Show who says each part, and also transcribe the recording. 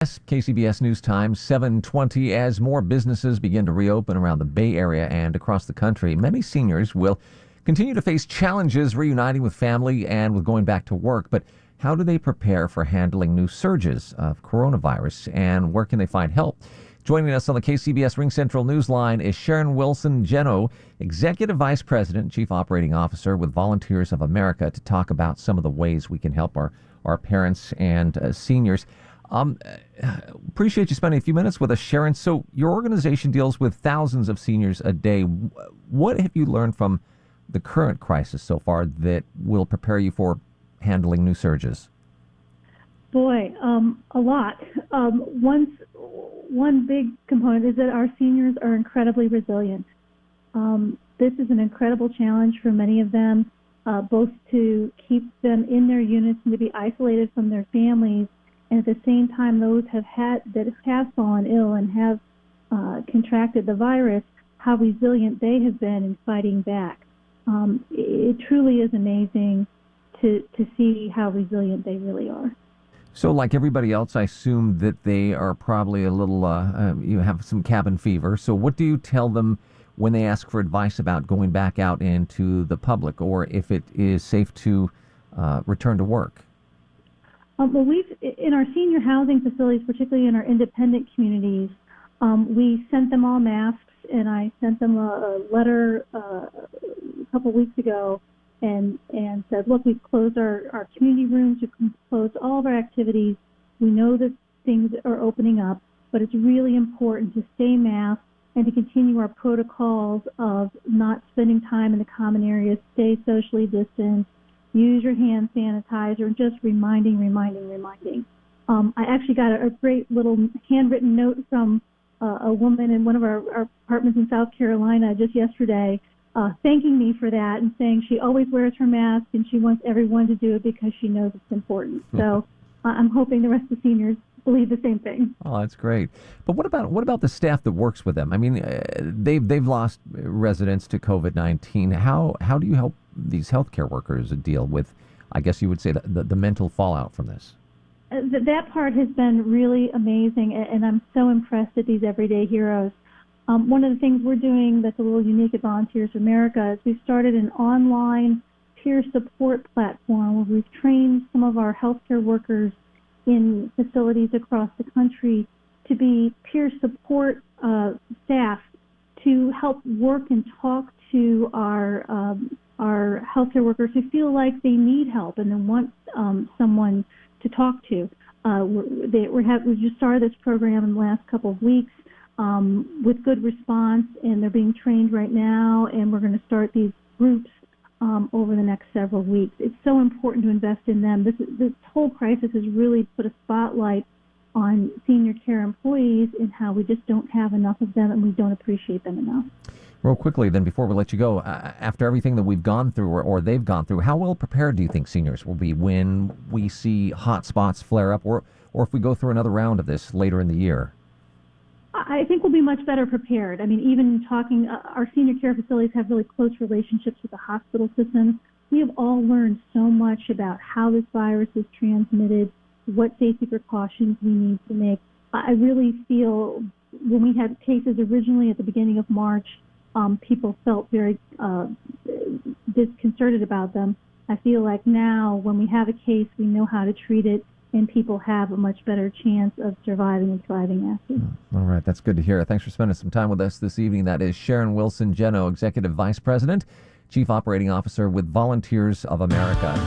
Speaker 1: KCBS News Time, 7:20. As more businesses begin to reopen around the Bay Area and across the country, many seniors will continue to face challenges reuniting with family and with going back to work. But how do they prepare for handling new surges of coronavirus, and where can they find help? Joining us on the KCBS Ring Central Newsline is Sharon Wilson-Geno, Executive Vice President, Chief Operating Officer with Volunteers of America, to talk about some of the ways we can help our parents and seniors. Appreciate you spending a few minutes with us, Sharon. So your organization deals with thousands of seniors a day. What have you learned from the current crisis so far that will prepare you for handling new surges?
Speaker 2: Boy, a lot. One big component is that our seniors are incredibly resilient. This is an incredible challenge for many of them, both to keep them in their units and to be isolated from their families, and at the same time, those that have fallen ill and have contracted the virus, how resilient they have been in fighting back. It truly is amazing to see how resilient they really are.
Speaker 1: So like everybody else, I assume that they are probably a little, you have some cabin fever. So what do you tell them when they ask for advice about going back out into the public, or if it is safe to return to work?
Speaker 2: Well, in our senior housing facilities, particularly in our independent communities, we sent them all masks, and I sent them a letter a couple weeks ago and said, look, we've closed our community rooms, we've closed all of our activities. We know that things are opening up, but it's really important to stay masked and to continue our protocols of not spending time in the common areas, stay socially distanced, use your hand sanitizer, and just reminding. I actually got a great little handwritten note from a woman in one of our apartments in South Carolina just yesterday, thanking me for that and saying she always wears her mask and she wants everyone to do it because she knows it's important. So I'm hoping the rest of the seniors believe the same thing.
Speaker 1: Oh, that's great. But what about the staff that works with them? I mean, they've lost residents to COVID-19. How do you help these healthcare workers deal with, I guess you would say, the mental fallout from this?
Speaker 2: That part has been really amazing, and I'm so impressed at these everyday heroes. One of the things we're doing that's a little unique at Volunteers of America is we've started an online peer support platform where we've trained some of our healthcare workers in facilities across the country to be peer support staff to help work and talk to our healthcare workers who feel like they need help and then want someone to talk to. We just started this program in the last couple of weeks with good response, and they're being trained right now, and we're going to start these groups over the next several weeks. It's so important to invest in them. This whole crisis has really put a spotlight on senior care employees and how we just don't have enough of them and we don't appreciate them enough.
Speaker 1: Real quickly, then, before we let you go, after everything that we've gone through or they've gone through, how well prepared do you think seniors will be when we see hot spots flare up, or if we go through another round of this later in the year?
Speaker 2: I think we'll be much better prepared. I mean, even talking, our senior care facilities have really close relationships with the hospital systems. We have all learned so much about how this virus is transmitted, what safety precautions we need to make. I really feel when we had cases originally at the beginning of March, people felt very disconcerted about them. I feel like now when we have a case, we know how to treat it, and people have a much better chance of surviving and thriving after.
Speaker 1: All right, that's good to hear. Thanks for spending some time with us this evening. That is Sharon Wilson-Geno, Executive Vice President, Chief Operating Officer with Volunteers of America.